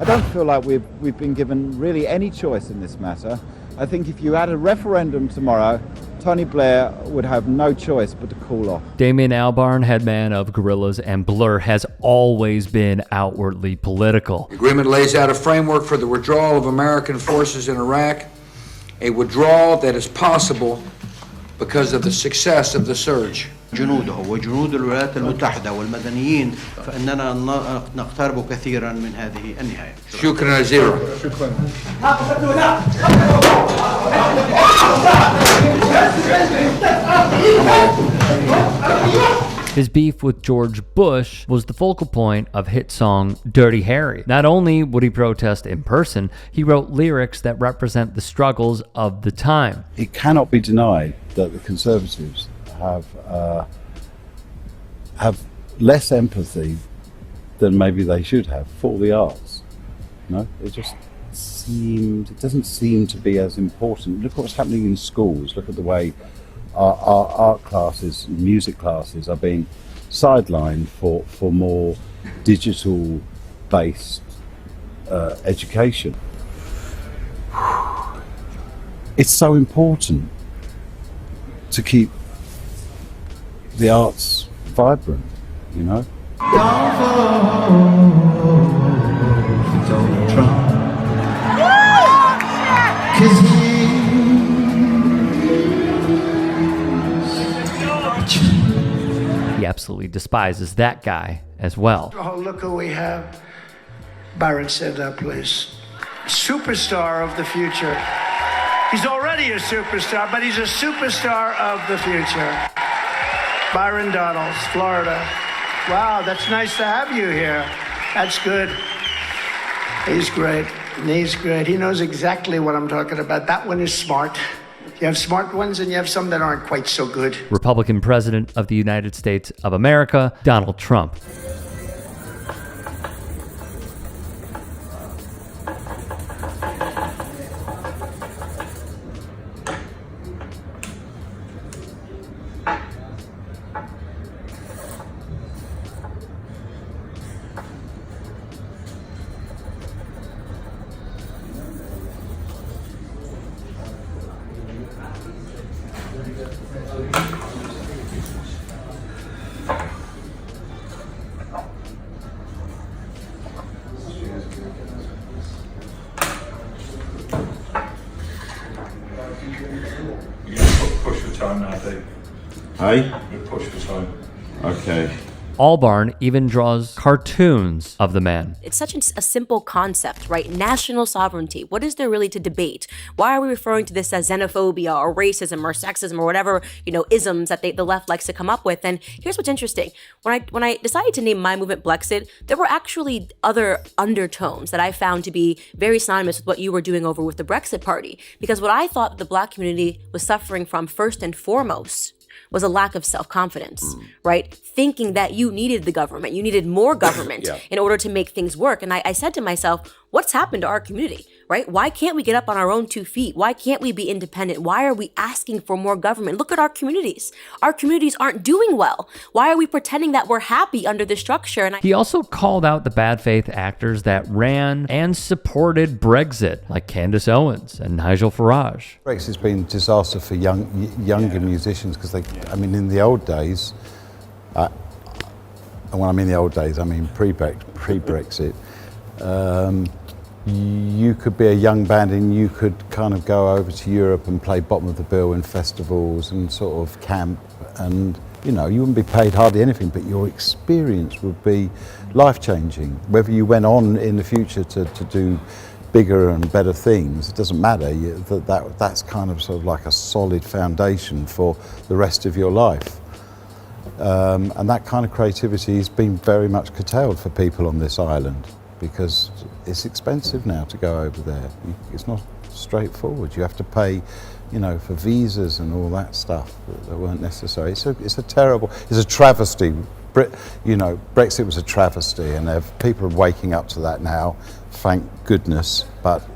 I don't feel like we've been given really any choice in this matter. I think if you had a referendum tomorrow, Tony Blair would have no choice but to cool off. Damon Albarn, headman of Gorillaz and Blur, has always been outwardly political. The agreement lays out a framework for the withdrawal of American forces in Iraq, a withdrawal that is possible because of the success of the surge. جنوده وجنود الولايات المتحدة والمدنيين فإننا نقترب كثيرا من هذه النهاية. شكرا جزيلا. His beef with George Bush was the focal point of hit song Dirty Harry. Not only would he protest in person, he wrote lyrics that represent the struggles of the time. It cannot be denied that the Conservatives have less empathy than maybe they should have for the arts. No, it doesn't seem to be as important. Look what's happening in schools. Look at the way our art classes, music classes are being sidelined for more digital-based education. It's so important to keep the arts vibrant, you know? He absolutely despises that guy as well. Oh, look who we have. Byron said that, please. Superstar of the future. He's already a superstar, but he's a superstar of the future. Byron Donalds, Florida. Wow, that's nice to have you here. That's good. He's great. He's great. He knows exactly what I'm talking about. That one is smart. You have smart ones and you have some that aren't quite so good. Republican President of the United States of America, Donald Trump. Push for time now, Dave. Hey? Push for time. Okay. Albarn even draws cartoons of the man. It's such a simple concept, right? National sovereignty. What is there really to debate? Why are we referring to this as xenophobia or racism or sexism or whatever, isms that the left likes to come up with? And here's what's interesting. When I decided to name my movement Brexit, there were actually other undertones that I found to be very synonymous with what you were doing over with the Brexit Party. Because what I thought the Black community was suffering from first and foremost was a lack of self-confidence, right? Thinking that you needed the government, you needed more government in order to make things work. And I said to myself, what's happened to our community, right? Why can't we get up on our own 2 feet? Why can't we be independent? Why are we asking for more government? Look at our communities. Our communities aren't doing well. Why are we pretending that we're happy under the structure? And He also called out the bad faith actors that ran and supported Brexit, like Candace Owens and Nigel Farage. Brexit's been a disaster for younger musicians because in the old days, and when I mean the old days, I mean pre-Brexit, you could be a young band and you could kind of go over to Europe and play bottom of the bill in festivals and sort of camp, and you wouldn't be paid hardly anything, but your experience would be life-changing. Whether you went on in the future to do bigger and better things, it doesn't matter. That's kind of sort of like a solid foundation for the rest of your life. And that kind of creativity has been very much curtailed for people on this island because it's expensive now to go over there. It's not straightforward. You have to pay, for visas and all that stuff that weren't necessary. It's a travesty. Brexit was a travesty, and people are waking up to that now, thank goodness, but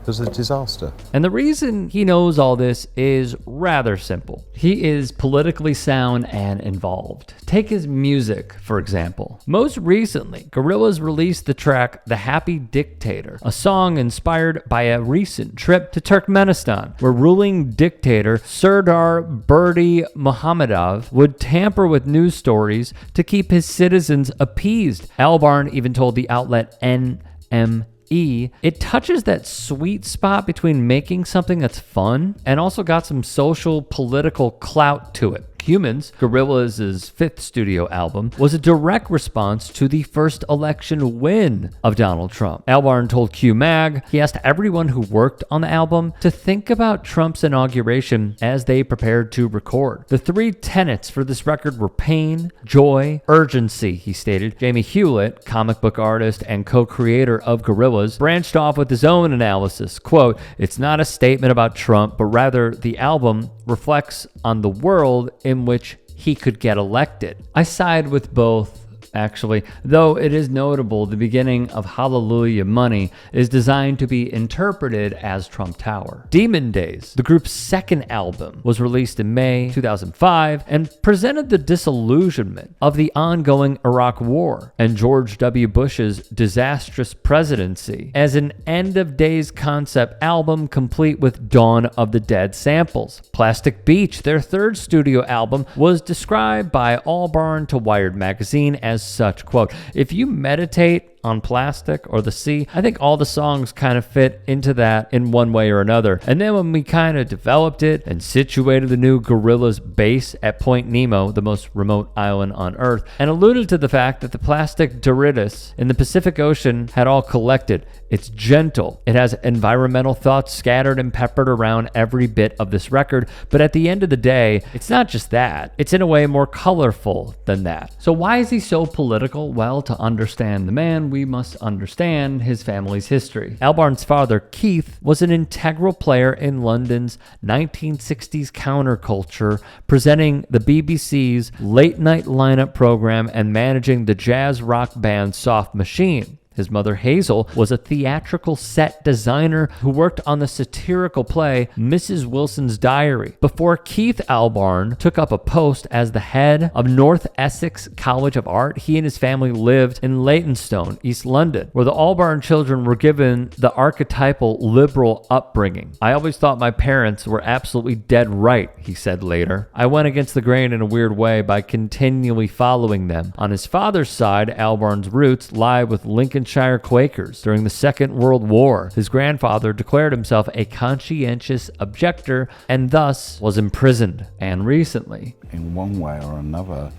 was a disaster. And the reason he knows all this is rather simple. He is politically sound and involved. Take his music, for example. Most recently, Gorillaz released the track The Happy Dictator, a song inspired by a recent trip to Turkmenistan, where ruling dictator Serdar Berdi Muhammadov would tamper with news stories to keep his citizens appeased. Albarn even told the outlet NME, it touches that sweet spot between making something that's fun and also got some social political clout to it. Humans, Gorillaz' fifth studio album, was a direct response to the first election win of Donald Trump. Albarn told Q Mag he asked everyone who worked on the album to think about Trump's inauguration as they prepared to record. The three tenets for this record were pain, joy, urgency, he stated. Jamie Hewlett, comic book artist and co-creator of Gorillaz, branched off with his own analysis. Quote, "It's not a statement about Trump, but rather the album reflects on the world in which he could get elected." I side with both, actually, though it is notable the beginning of Hallelujah Money is designed to be interpreted as Trump Tower. Demon Days, the group's second album, was released in May 2005 and presented the disillusionment of the ongoing Iraq War and George W. Bush's disastrous presidency as an end-of-days concept album complete with Dawn of the Dead samples. Plastic Beach, their third studio album, was described by Albarn to Wired magazine as such, quote, "If you meditate on plastic or the sea, I think all the songs kind of fit into that in one way or another. And then when we kind of developed it and situated the new Gorillaz base at Point Nemo, the most remote island on Earth, and alluded to the fact that the plastic detritus in the Pacific Ocean had all collected. It's gentle. It has environmental thoughts scattered and peppered around every bit of this record. But at the end of the day, it's not just that. It's in a way more colorful than that." So why is he so political? Well, to understand the man, we must understand his family's history. Albarn's father, Keith, was an integral player in London's 1960s counterculture, presenting the BBC's late-night lineup program and managing the jazz rock band Soft Machine. His mother, Hazel, was a theatrical set designer who worked on the satirical play Mrs. Wilson's Diary. Before Keith Albarn took up a post as the head of North Essex College of Art, he and his family lived in Leytonstone, East London, where the Albarn children were given the archetypal liberal upbringing. "I always thought my parents were absolutely dead right," he said later. "I went against the grain in a weird way by continually following them." On his father's side, Albarn's roots lie with Lincolnshire Quakers. During the Second World War, his grandfather declared himself a conscientious objector and thus was imprisoned, and recently, in one way or another,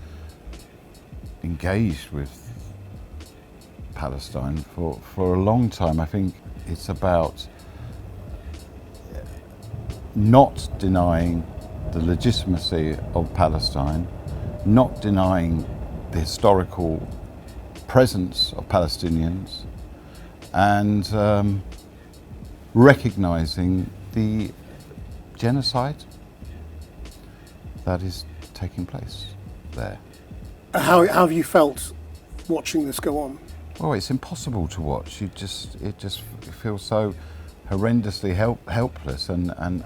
engaged with Palestine for a long time. I think it's about not denying the legitimacy of Palestine, not denying the historical presence of Palestinians, and recognizing the genocide that is taking place there. How have you felt watching this go on? Oh, it's impossible to watch. It just feels so horrendously helpless, and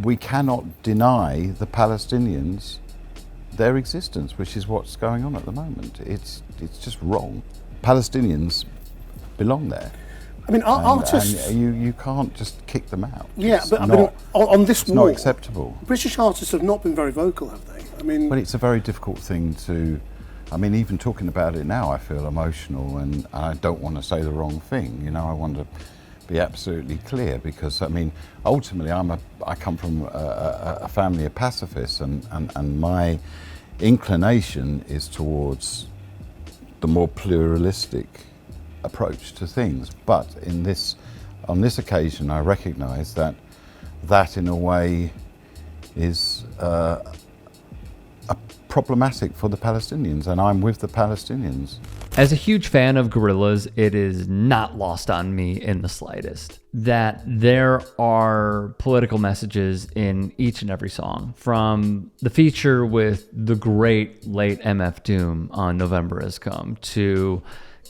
we cannot deny the Palestinians their existence, which is what's going on at the moment. It's just wrong. Palestinians belong there. I mean, artists... And you can't just kick them out. Yeah, it's but not, I mean, on this it's war, not acceptable. British artists have not been very vocal, have they? I mean... Well, it's a very difficult thing to... I mean, even talking about it now, I feel emotional, and I don't want to say the wrong thing. You know, I want to be absolutely clear, because I mean, ultimately, I come from a family of pacifists, and my inclination is towards the more pluralistic approach to things. But on this occasion, I recognise that in a way is problematic for the Palestinians, and I'm with the Palestinians. As a huge fan of Gorillaz, it is not lost on me in the slightest that there are political messages in each and every song. From the feature with the great late MF Doom on November Has Come, to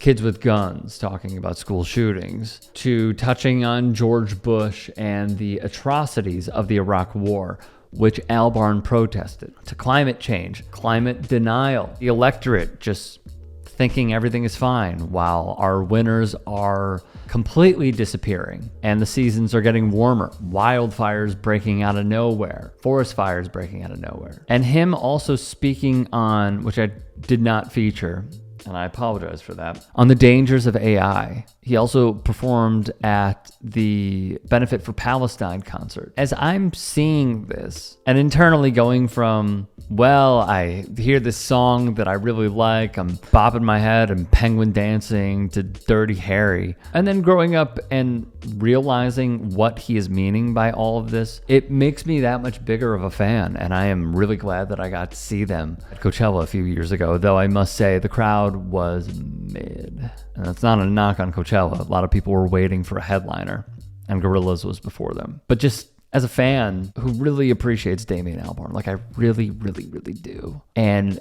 kids with guns talking about school shootings, to touching on George Bush and the atrocities of the Iraq War, which Albarn protested, to climate change, climate denial, the electorate just thinking everything is fine while our winters are completely disappearing and the seasons are getting warmer, wildfires breaking out of nowhere, forest fires breaking out of nowhere. And him also speaking on, which I did not feature, and I apologize for that, on the dangers of AI. He also performed at the Benefit for Palestine concert. As I'm seeing this and internally going from, well, I hear this song that I really like, I'm bopping my head and penguin dancing to Dirty Harry, and then growing up and realizing what he is meaning by all of this, it makes me that much bigger of a fan, and I am really glad that I got to see them at Coachella a few years ago, though I must say the crowd was mid. And that's not a knock on Coachella. A lot of people were waiting for a headliner, and Gorillaz was before them. But just as a fan who really appreciates Damon Albarn, like I really, really, really do. And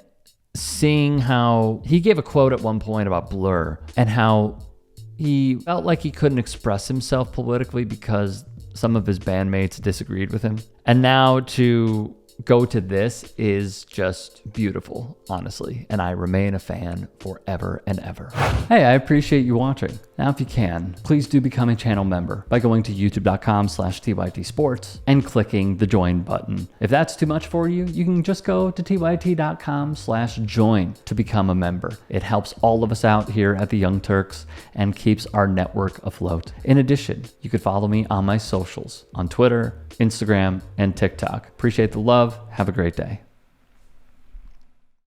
seeing how he gave a quote at one point about Blur and how he felt like he couldn't express himself politically because some of his bandmates disagreed with him. And now to go to this is just beautiful, honestly, and I remain a fan forever and ever. Hey, I appreciate you watching. Now, if you can, please do become a channel member by going to youtube.com/tytsports and clicking the join button. If that's too much for you, you can just go to tyt.com/join to become a member. It helps all of us out here at the Young Turks and keeps our network afloat. In addition, you could follow me on my socials on Twitter, Instagram, and TikTok. Appreciate the love. Have a great day.